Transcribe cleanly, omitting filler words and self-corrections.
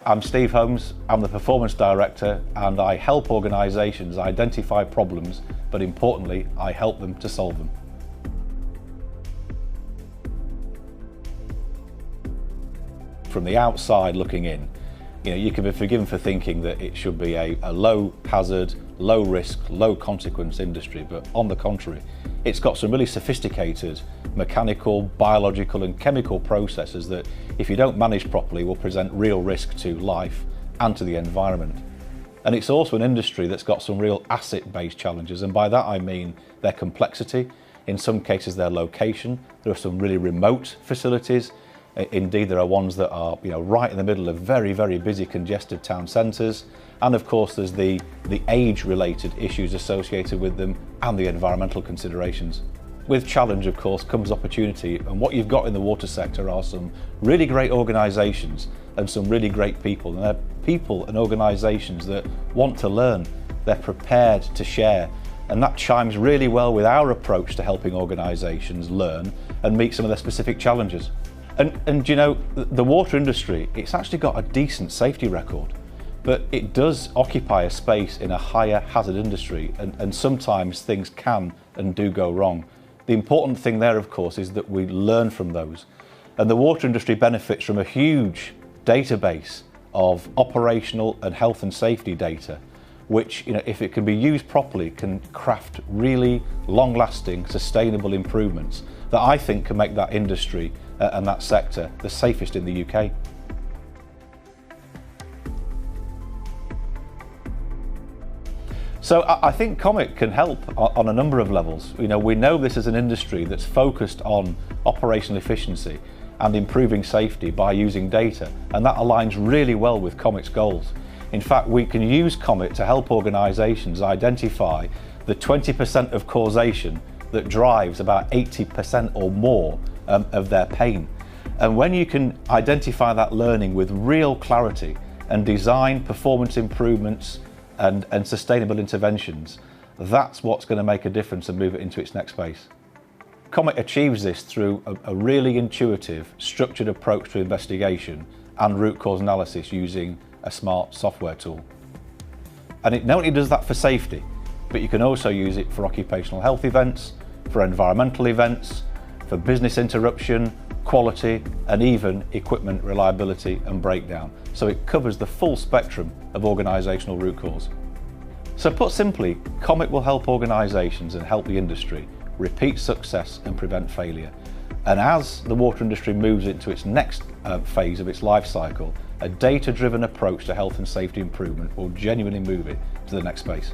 I'm Steve Holmes, I'm the Performance Director, and I help organisations identify problems, but importantly, I help them to solve them. From the outside looking in, you can be forgiven for thinking that it should be a low hazard, low risk, low consequence industry, but on the contrary, it's got some really sophisticated mechanical, biological and chemical processes that, if you don't manage properly, will present real risk to life and to the environment. And it's also an industry that's got some real asset-based challenges, and by that I mean their complexity, in some cases their location. There are some really remote facilities. Indeed, there are ones that are right in the middle of very, very busy, congested town centres. And of course, there's the age-related issues associated with them and the environmental considerations. With challenge, of course, comes opportunity, and what you've got in the water sector are some really great organisations and some really great people. And they're people and organisations that want to learn, they're prepared to share, and that chimes really well with our approach to helping organisations learn and meet some of their specific challenges. And the water industry, it's actually got a decent safety record, but it does occupy a space in a higher hazard industry, and sometimes things can and do go wrong. The important thing there, of course, is that we learn from those. And the water industry benefits from a huge database of operational and health and safety data, which, if it can be used properly, can craft really long-lasting, sustainable improvements that I think can make that industry and that sector the safest in the UK. So I think COMET can help on a number of levels. We know this is an industry that's focused on operational efficiency and improving safety by using data, and that aligns really well with COMET's goals. In fact, we can use COMET to help organisations identify the 20% of causation that drives about 80% or more of their pain. And when you can identify that learning with real clarity and design performance improvements and sustainable interventions, that's what's going to make a difference and move it into its next phase. COMET achieves this through a really intuitive, structured approach to investigation and root cause analysis using a smart software tool. And it not only does that for safety, but you can also use it for occupational health events, for environmental events, for business interruption, quality, and even equipment reliability and breakdown. So it covers the full spectrum of organisational root cause. So put simply, COMET will help organisations and help the industry repeat success and prevent failure. And as the water industry moves into its next phase of its life cycle, a data-driven approach to health and safety improvement will genuinely move it to the next space.